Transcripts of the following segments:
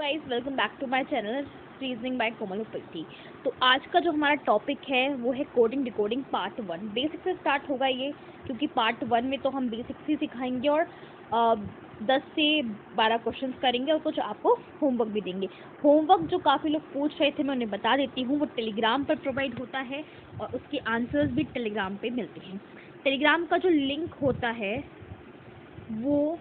Guys, welcome back to my channel reasoning by Komal Upreti. तो आज का जो हमारा टॉपिक है वो है कोडिंग डिकोडिंग पार्ट 1। बेसिक से स्टार्ट होगा ये, क्योंकि पार्ट 1 में तो हम बेसिक्स ही सिखाएंगे और 10 से 12 क्वेश्चंस करेंगे और कुछ आपको होमवर्क भी देंगे। होमवर्क जो काफ़ी लोग पूछ रहे थे मैं उन्हें बता देती हूँ, वो टेलीग्राम पर प्रोवाइड होता है और उसके आंसर्स भी टेलीग्राम पे मिलते हैं। टेलीग्राम का जो लिंक होता है वो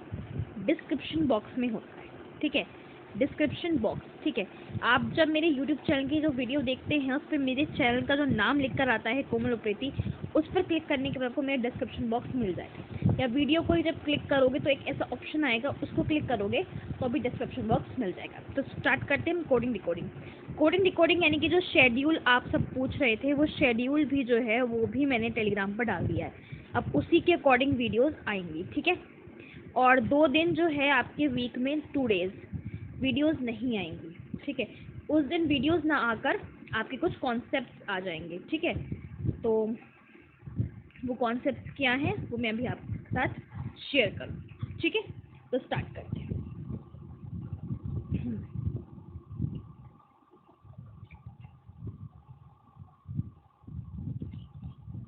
डिस्क्रिप्शन बॉक्स में होता है, ठीक है, डिस्क्रिप्शन बॉक्स, ठीक है। आप जब मेरे यूट्यूब चैनल की जो वीडियो देखते हैं उस पर मेरे चैनल का जो नाम लिखकर आता है कोमल उप्रेती, उस पर क्लिक करने के बाद आपको मेरा डिस्क्रिप्शन बॉक्स मिल जाएगा। या वीडियो को जब क्लिक करोगे तो एक ऐसा ऑप्शन आएगा, उसको क्लिक करोगे तो अभी डिस्क्रिप्शन बॉक्स मिल जाएगा। तो स्टार्ट करते हैं कोडिंग डिकोडिंग। कोडिंग डिकोडिंग यानी कि जो शेड्यूल आप सब पूछ रहे थे वो शेड्यूल भी जो है वो भी मैंने टेलीग्राम पर डाल दिया है। अब उसी के अकॉर्डिंग वीडियोज़ आएंगी, ठीक है। और 2 दिन जो है आपके वीक में 2 डेज वीडियोस नहीं आएंगी, ठीक है। उस दिन वीडियोस ना आकर आपके कुछ कॉन्सेप्ट्स आ जाएंगे, ठीक है। तो वो कॉन्सेप्ट्स क्या हैं वो मैं अभी आपके साथ शेयर करूँ, ठीक है। तो स्टार्ट करते हैं।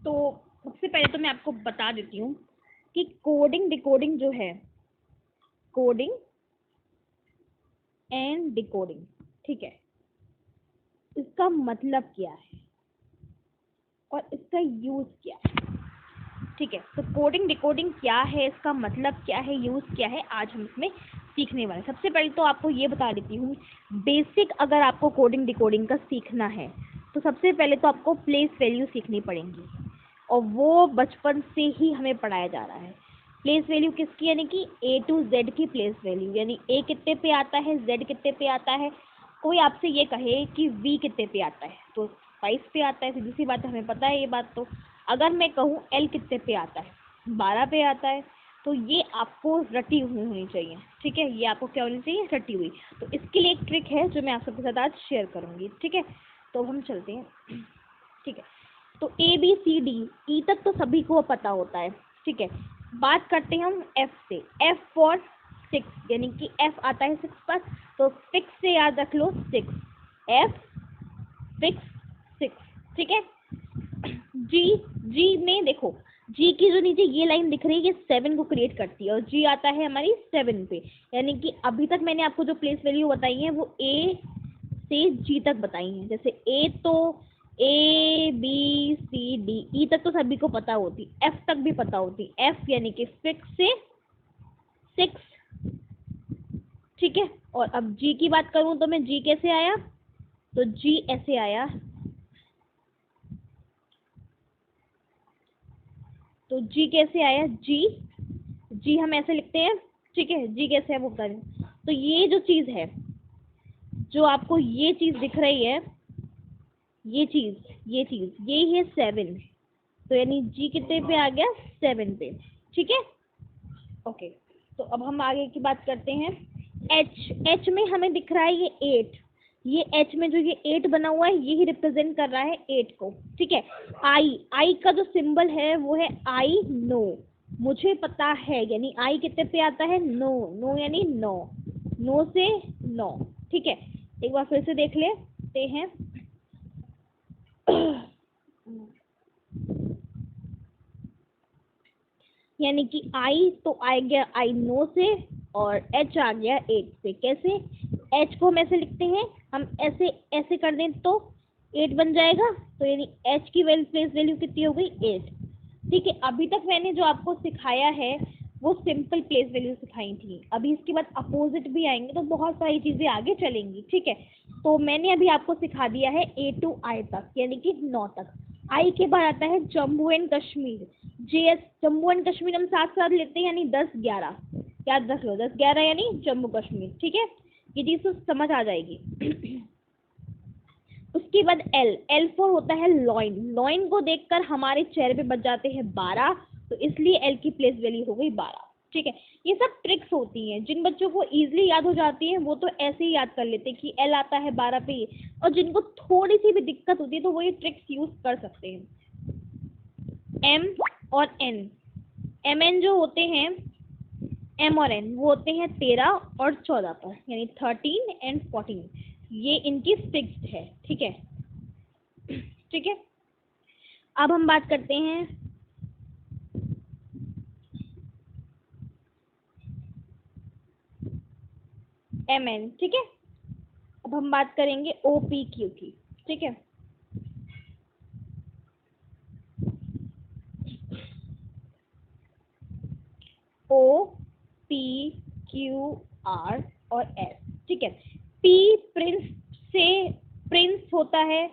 तो सबसे पहले तो मैं आपको बता देती हूँ कि कोडिंग डिकोडिंग जो है, कोडिंग एंड डिकोडिंग, ठीक है, इसका मतलब क्या है और इसका यूज क्या है, ठीक है। तो कोडिंग डिकोडिंग क्या है, इसका मतलब क्या है, यूज क्या है, आज हम इसमें सीखने वाले। सबसे पहले तो आपको ये बता देती हूँ, बेसिक अगर आपको कोडिंग डिकोडिंग का सीखना है तो सबसे पहले तो आपको प्लेस वैल्यू सीखनी पड़ेंगी और वो बचपन से ही हमें पढ़ाया जा रहा है। प्लेस वैल्यू किसकी, यानी कि ए टू जेड की प्लेस वैल्यू, यानी ए कितने पे आता है, जेड कितने पे आता है। कोई आपसे ये कहे कि वी कितने पे आता है तो 22 पे आता है, सीधी सी बात है, हमें पता है ये बात। तो अगर मैं कहूँ एल कितने पे आता है, 12 पे आता है, तो ये आपको रटी हुई होनी चाहिए, ठीक है। ये आपको क्या होनी चाहिए, रटी हुई। तो इसके लिए एक ट्रिक है जो मैं आप सबके साथ आज शेयर करूँगी, ठीक है। तो हम चलते हैं, ठीक है। तो A B C D E तक तो सभी को पता होता है, ठीक है। बात करते हैं हम एफ से। एफ फॉर 6, यानी कि एफ आता है 6 पर, तो 6 से याद रख लो 6, एफ 6 6, ठीक है। जी, जी में देखो, जी की जो नीचे ये लाइन दिख रही है ये 7 को क्रिएट करती है और जी आता है हमारी 7 पे, यानी कि अभी तक मैंने आपको जो प्लेस वैल्यू बताई है वो ए से जी तक बताई है। जैसे ए तो A B C D E तक तो सभी को पता होती, एफ तक भी पता होती, एफ यानी कि 6 से 6, ठीक है। और अब जी की बात करूं तो मैं जी कैसे आया, तो जी ऐसे आया, तो जी कैसे आया, जी जी हम ऐसे लिखते हैं, ठीक है। जी कैसे है वो बता रही। तो ये जो चीज है, जो आपको ये चीज दिख रही है, ये चीज ये है 7, तो यानी जी कितने पे आ गया, 7 पे, ठीक है। ओके, तो अब हम आगे की बात करते हैं। एच में हमें दिख रहा है ये 8, ये एच में जो ये 8 बना हुआ है यही रिप्रेजेंट कर रहा है 8 को, ठीक है। आई का जो सिंबल है वो है आई नो, मुझे पता है, यानी आई कितने पे आता है, नो, नो यानी 9, 9 से 9, ठीक है। एक बार फिर से देख लेते हैं। यानी कि आई तो आ गया आई नो से और एच आ गया 8 से। कैसे, एच को हम ऐसे लिखते हैं, हम ऐसे ऐसे कर दें तो 8 बन जाएगा, तो यानी एच की प्लेस वैल्यू कितनी हो गई, 8, ठीक है। अभी तक मैंने जो आपको सिखाया है वो सिंपल प्लेस वैल्यू सिखाई थी, अभी इसके बाद अपोजिट भी आएंगे तो बहुत सारी चीजें आगे चलेंगी, ठीक है। तो मैंने अभी आपको सिखा दिया है ए टू आई तक, यानी कि 9 तक। आई के बाद आता है Jammu and Kashmir, JS, Jammu and Kashmir हम साथ साथ लेते हैं, यानी 10 11, याद रख लो 10 11 यानी जम्मू कश्मीर, ठीक है। ये चीज तो समझ आ जाएगी। उसके बाद एल, एल फोर होता है लॉइन, लॉइन को देखकर हमारे चेहरे पे बच जाते हैं 12, तो इसलिए एल की प्लेस वैल्यू हो गई 12, ठीक है। ये सब ट्रिक्स होती हैं, जिन बच्चों को इजीली याद हो जाती है वो तो ऐसे ही याद कर लेते हैं कि एल आता है 12 पे, और जिनको थोड़ी सी भी दिक्कत होती है तो वो ये ट्रिक्स यूज कर सकते हैं। एम और एन, एम एन जो होते हैं, एम और एन वो होते हैं 13 और 14 पर, यानी 13 एंड 14, ये इनकी फिक्स्ड है। ठीक है, ठीक है। अब हम बात करते हैं एम एन। ठीक है, अब हम बात करेंगे ओ पी क्यू की। ठीक है, ओ पी क्यू आर और एस। ठीक है, पी प्रिंस से प्रिंस होता है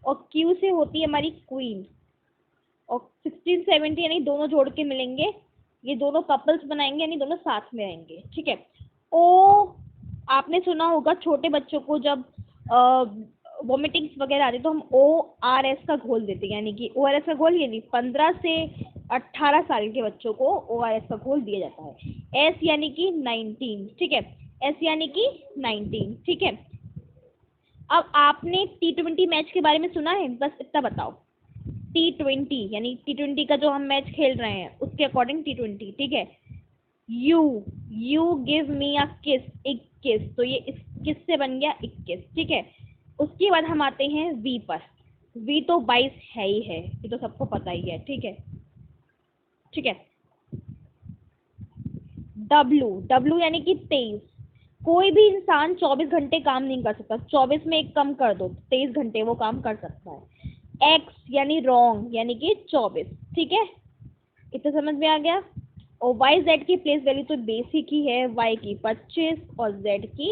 और क्यू से होती है हमारी क्वीन, और 16 17 यानी दोनों जोड़ के मिलेंगे, ये दोनों कपल्स बनाएंगे, यानी दोनों साथ में रहेंगे। ठीक है, ओ आपने सुना होगा छोटे बच्चों को जब वोमिटिंग्स वगैरह आती है तो हम ओ आर एस का घोल देते हैं, यानी कि ओ आर एस का घोल, यानी 15 से 18 साल के बच्चों को ओ आर एस का घोल दिया जाता है। एस यानी कि 19। ठीक है, एस यानी कि 19। ठीक है, अब आपने T20 मैच के बारे में सुना है? बस इतना बताओ। T20 यानी T20 का जो हम मैच खेल रहे हैं उसके अकॉर्डिंग T20। ठीक है, यू गिव मी अ किस, 21, तो ये इस किस से बन गया 21। ठीक है, उसके बाद हम आते हैं वी पर। वी तो 22 है ही है, ये तो सबको पता ही है। ठीक है, ठीक है। डब्लू यानी कि 23। कोई भी इंसान 24 घंटे काम नहीं कर सकता, 24 में एक कम कर दो, 23 घंटे वो काम कर सकता है। एक्स यानी रॉन्ग, यानी कि 24। ठीक है, इतना समझ में आ गया। और वाई जेड की प्लेस वैल्यू तो बेसिक ही है, वाई की 25 और जेड की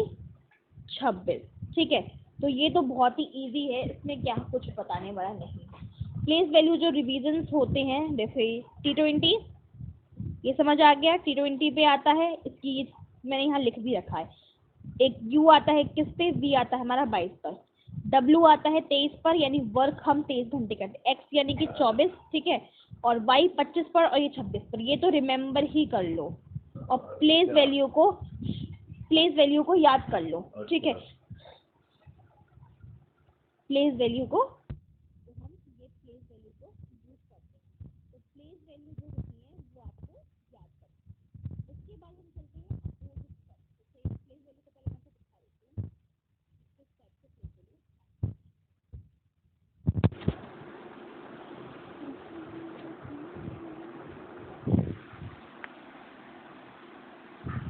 26। ठीक है, तो ये तो बहुत ही इजी है, इसमें क्या कुछ बताने वाला नहीं। प्लेस वैल्यू जो रिवीजन होते हैं, जैसे T20, ये समझ आ गया। T20 पे आता है, इसकी मैंने यहाँ लिख भी रखा है। एक यू आता है किस पे, वी आता है हमारा 22 पर, डब्लू आता है 23 पर, यानी वर्क हम 23 घंटे करते, एक्स यानी कि 24। ठीक है, और वाई 25 पर और ये 26 पर, ये तो रिमेम्बर ही कर लो, और प्लेस वैल्यू को याद कर लो। ठीक है, प्लेस वैल्यू को, तो हम ये प्लेस वैल्यू को यूज करते हैं, तो प्लेस वैल्यू जो होती है वो आपको याद करनी है। उसके बाद हम चलते हैं अपोजिट पर। तो प्लेस वैल्यू को पहले मैं आपको दिखा देती हूँ किस टाइप से प्लेस वैल्यू।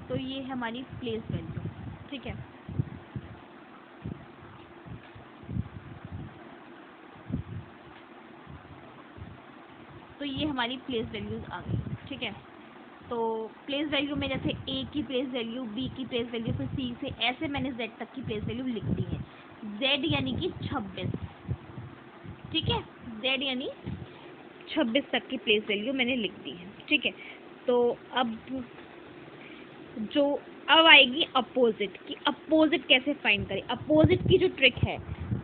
तो ये है हमारी प्लेस वैल्यू। ठीक है, तो ये हमारी प्लेस वैल्यूज आ गई। ठीक है, तो प्लेस वैल्यू में जैसे ए की प्लेस वैल्यू, बी की प्लेस वैल्यू, फिर सी से ऐसे मैंने जेड तक की प्लेस वैल्यू लिख दी है। जेड यानी कि 26। ठीक है, जेड यानी 26 तक की प्लेस वैल्यू मैंने लिख दी है। ठीक है, तो अब जो अब आएगी अपोजिट की, अपोजिट कैसे फाइंड करें। अपोजिट की जो ट्रिक है,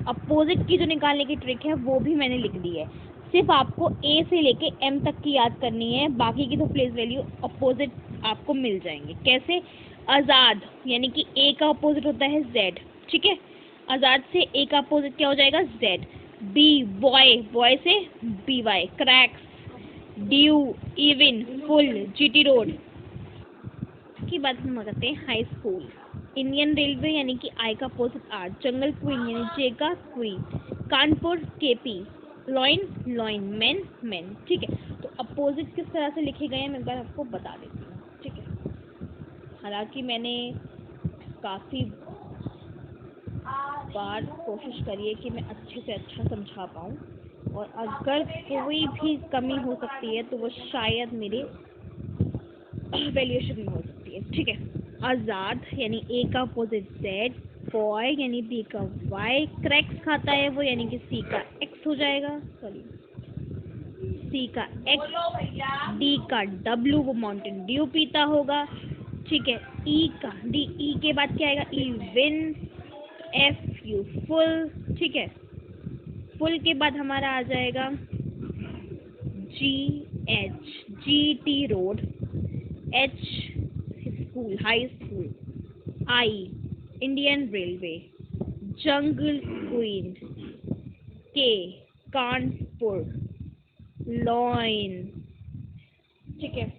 अपोजिट की जो निकालने की ट्रिक है वो भी मैंने लिख दी है। सिर्फ आपको ए से लेके एम तक की याद करनी है, बाकी की तो प्लेस वैल्यू अपोजिट आपको मिल जाएंगे। कैसे? आज़ाद यानी कि ए का अपोजिट होता है जेड। ठीक है, आज़ाद से ए का अपोजिट क्या हो जाएगा? जेड। बी बॉय, बॉय से B Y. Cracks, due, even, full, GT Road. की बात हम करते हैं हाई स्कूल। इंडियन रेलवे यानी कि आई का अपोजिट आर। जंगल क्वीन यानी जे का queen. Kanpur KP. Lion lion, men men. ठीक है, तो अपोजिट किस तरह से लिखे गए हैं मैं एक बार आपको बता देती हूँ। ठीक है, हालांकि मैंने काफ़ी बार कोशिश करी है कि मैं अच्छे से अच्छा समझा पाऊँ, और अगर कोई भी कमी हो सकती है तो वो शायद मेरे वैल्यूएशन में हो सकती है। ठीक है, आज़ाद यानी ए का अपोजिट जेड। बॉय यानी बी का वाई। क्रैक्स खाता है वो, यानी कि सी का एक्स हो जाएगा, सॉरी सी का एक्स। डी का डब्लू, वो माउंटेन ड्यू पीता होगा। ठीक है, ई का डी, ई के बाद क्या आएगा? E win. F U full. ठीक है, फुल के बाद हमारा आ जाएगा G H, G T road. H school, high school. I Indian railway. Jungle queen. K Kanpur. Lion. ठीक है,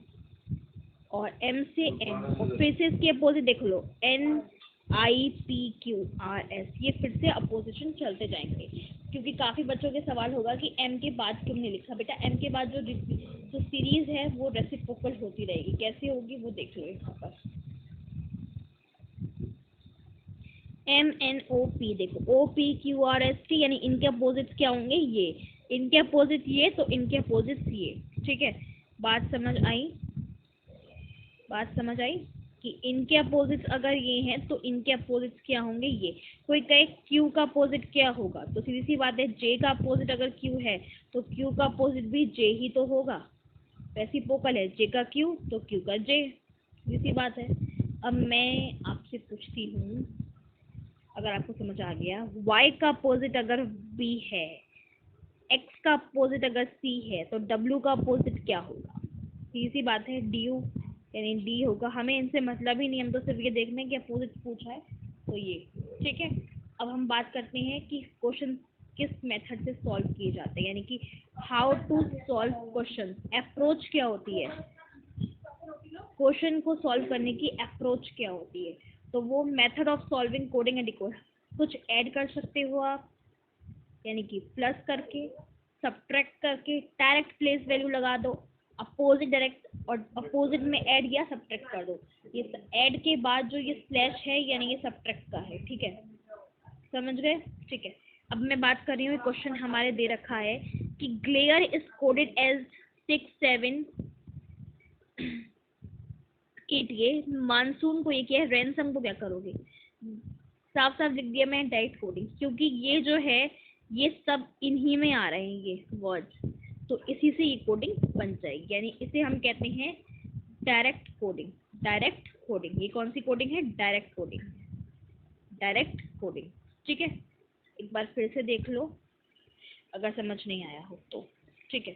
और M से N, और फिर से इसके अपोजिट देख लो, NIPQRS, ये फिर से अपोजिशन चलते जाएंगे, क्योंकि काफी बच्चों के सवाल होगा कि M के बाद क्यों नहीं लिखा। बेटा M के बाद जो सीरीज है वो रेसिप्रोकल होती रहेगी, कैसे होगी वो देख लो यहाँ पर। MNOP देखो, OPQRST, यानी इनके अपोजिट क्या होंगे, ये इनके अपोजिट ये, तो इनके अपोजिट ये। ठीक है, बात समझ आई? बात समझ आई कि इनके अपोजिट अगर ये हैं तो इनके अपोजिट क्या होंगे, ये। कोई कहे Q का अपोजिट क्या होगा, तो सीधी सी बात है, J का अपोजिट अगर Q है तो Q का अपोजिट भी J ही तो होगा। रेसिप्रोकल है, J का Q तो Q का J, सीधी सी बात है। अब मैं आपसे पूछती हूँ, अगर आपको समझ आ गया, Y का अपोजिट अगर B है, X का अपोजिट अगर C है, तो W का अपोजिट क्या होगा? सीधी सी बात है, DU, यानी D होगा। हमें इनसे मतलब ही नहीं, हम तो सिर्फ ये देखने की अपोजिट पूछा है तो ये। ठीक है, अब हम बात करते हैं कि क्वेश्चन किस मेथड से सॉल्व किए जाते हैं, यानी कि how to solve question, approach क्या होती है, क्वेश्चन को सॉल्व करने की अप्रोच क्या होती है। तो वो method of solving coding and decoding, कुछ ऐड कर सकते हो आप, यानी कि प्लस करके, सब्ट्रैक्ट करके, डायरेक्ट प्लेस वैल्यू लगा दो, अपोजिट डायरेक्ट, और अपोजिट में ऐड या सब्ट्रैक्ट कर दो। ये ऐड के बाद जो ये स्लैश है, यानी ये सब्ट्रैक्ट का है। ठीक है, समझ गए? ठीक है, अब मैं बात कर रही हूँ, क्वेश्चन हमारे दे रखा है कि ग्लेयर इज कोडेड एज 6 7 8, ये मानसून को ये क्या है, रैनसम को क्या करोगे, साफ साफ लिख दिया मैं, डायरेक्ट कोडिंग, क्योंकि ये जो है ये सब इन्हीं में आ रहे हैं ये वर्ड्स, तो इसी से ये कोडिंग बन जाएगी, यानी इसे हम कहते हैं डायरेक्ट कोडिंग। डायरेक्ट कोडिंग, ये कौन सी कोडिंग है, डायरेक्ट कोडिंग, डायरेक्ट कोडिंग। ठीक है, एक बार फिर से देख लो अगर समझ नहीं आया हो तो। ठीक है,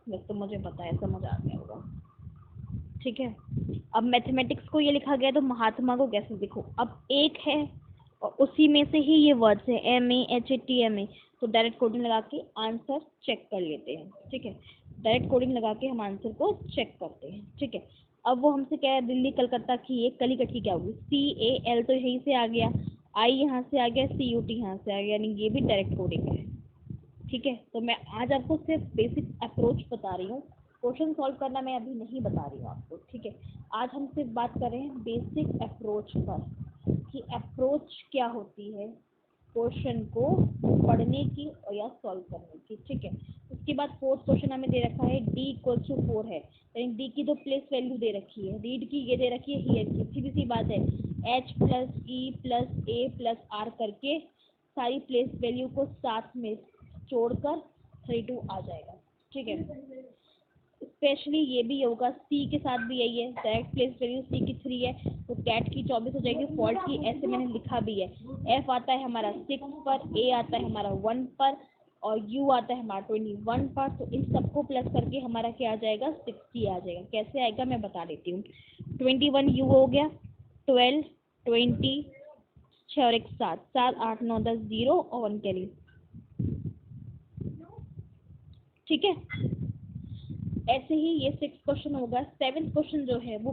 बस तो मुझे पता है समझ आ गया होगा। ठीक है, अब मैथमेटिक्स को ये लिखा गया तो महात्मा को कैसे लिखो, अब एक है और उसी में से ही ये वर्ड्स है, MAHATMA, तो डायरेक्ट कोडिंग लगा के आंसर चेक कर लेते हैं। ठीक है, डायरेक्ट कोडिंग लगा के हम आंसर को चेक करते हैं। ठीक है, अब वो हमसे क्या है, दिल्ली कलकत्ता की, एक कलीकट की क्या होगी, CAL, तो यहीं से आ गया, I यहाँ से आ गया, CUT यहाँ से आ गया, यानी ये भी डायरेक्ट कोडिंग है। ठीक है, तो मैं आज आपको सिर्फ बेसिक अप्रोच बता रही हूँ, क्वेश्चन सॉल्व करना मैं अभी नहीं बता रही हूँ आपको। ठीक है, आज हम सिर्फ बात कर रहे हैं बेसिक अप्रोच पर, कि अप्रोच क्या होती है क्वेश्चन को पढ़ने की और या सॉल्व करने की। ठीक है, उसके बाद फोर्थ क्वेश्चन हमें दे रखा है D = 4 है, यानी D की तो प्लेस वैल्यू दे रखी है, रीड की ये दे रखी है हियर की, सीधी सी बात है, H + E + A + R करके सारी प्लेस वैल्यू को साथ में जोड़कर 32 आ जाएगा। ठीक है, स्पेशली ये भी होगा, C के साथ भी यही है, डायरेक्ट प्लेस वैल्यू C की 3 है तो कैट की 24 हो जाएगी, फॉल्ट की ऐसे मैंने लिखा भी है। F आता है हमारा 6 पर, A आता है हमारा 1 पर, और U आता है हमारा 21 पर, तो इन सबको प्लस करके हमारा क्या आ जाएगा, 60 आ जाएगा। कैसे आएगा मैं बता देती हूँ, 21 U हो गया, 12 20 6 और 1 7 7 8 9 10 0 और 1 कैरी। ठीक है, ऐसे ही ये 6 क्वेश्चन होगा। 7th क्वेश्चन जो है वो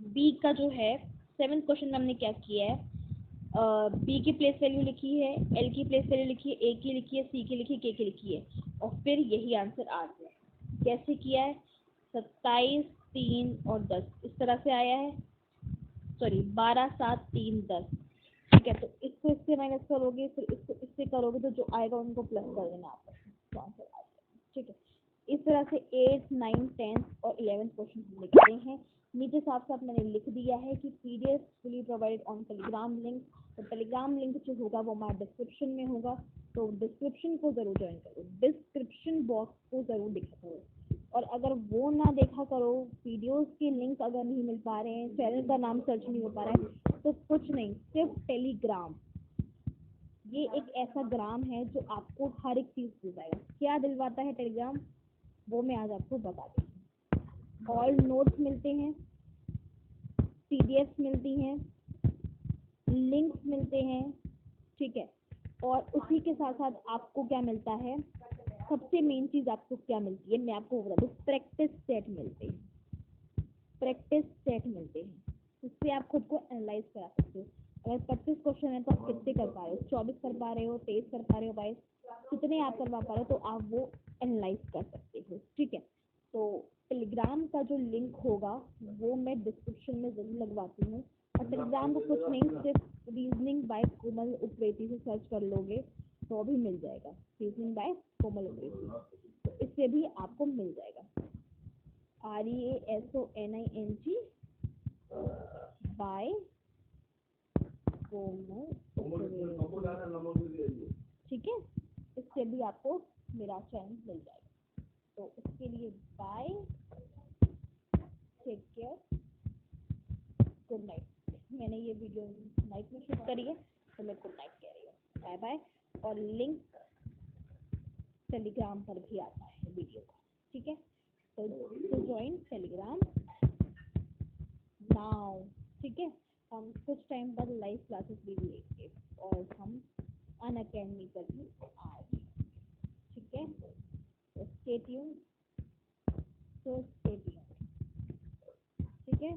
बी का जो है 7th क्वेश्चन में हमने क्या किया है, बी की प्लेस वैल्यू लिखी है, एल की प्लेस वैल्यू लिखी है, ए की लिखी है, सी की लिखी है, के की लिखी है, और फिर यही आंसर आ गया। कैसे किया है, 27 3 और 10 इस तरह से आया है, सॉरी 12 7 3 10। ठीक है, तो इसको इससे माइनस करोगे, फिर इसको इससे करोगे, तो जो आएगा उनको प्लस कर देना आप, तो आंसर आ जाएगा। ठीक है, इस तरह से 8 9 10 और 11 क्वेश्चन हम लिखते हैं। नीचे साफ साफ मैंने लिख दिया है कि PDF fully provided on Telegram link, तो टेलीग्राम लिंक जो होगा वो हमारा डिस्क्रिप्शन में होगा, तो डिस्क्रिप्शन को जरूर ज्वाइन करो, डिस्क्रिप्शन बॉक्स को जरूर देखा करो, और अगर वो ना देखा करो, वीडियोस के लिंक अगर नहीं मिल पा रहे हैं, चैनल का नाम सर्च नहीं हो पा रहा है, तो कुछ नहीं, सिर्फ टेलीग्राम, ये एक ऐसा ग्राम है जो आपको हर एक चीज दिलवाएगा। क्या दिलवाता है टेलीग्राम, वो मैं आज आपको बता देती हूँ। ऑल नोट्स मिलते हैं, PDF मिलती हैं, लिंक्स मिलते हैं। ठीक है, और उसी के साथ साथ आपको क्या मिलता है, सबसे मेन चीज आपको क्या मिलती है, मैं आपको बता दूं, प्रैक्टिस सेट मिलते हैं। प्रैक्टिस सेट मिलते हैं, उससे आप खुद को एनालाइज करा सकते हो। अगर 25 क्वेश्चन है तो आप कितने कर पा रहे हो, 24 कर पा रहे हो, 23 कर पा रहे हो, 22 कितने आप करवा पा रहे हो, तो आप वो एनालाइज कर सकते हो। ठीक है, तो टेलीग्राम का जो लिंक होगा वो मैं डिस्क्रिप्शन में जरूर लगवाती हूँ। और टेलीग्राम को कुछ नहीं, सिर्फ रीजनिंग बाय कोमल उप्रेती से सर्च कर लोगे तो भी मिल जाएगा, रीजनिंग बाय कोमल उप्रेती, तो इससे भी आपको मिल जाएगा। REASONING बाय कोमल उप्रेती, ठीक है, इससे भी आपको मेरा चैनल मिल जाएगा। तो इसके लिए bye, take care, good night. मैंने ये वीडियो नाइट में शूट करी है तो मैं गुड नाइट कह रही हूँ, बाय बाय। और लिंक टेलीग्राम पर भी आता है वीडियो का, ठीक है, तो ज्वाइन टेलीग्राम नाउ, ठीक है। हम कुछ टाइम बाद लाइव क्लासेस भी लेंगे और हम अनअकैडमी पर भी आएंगे, ठीक है, तो स्टे ट्यून्ड, ठीक है।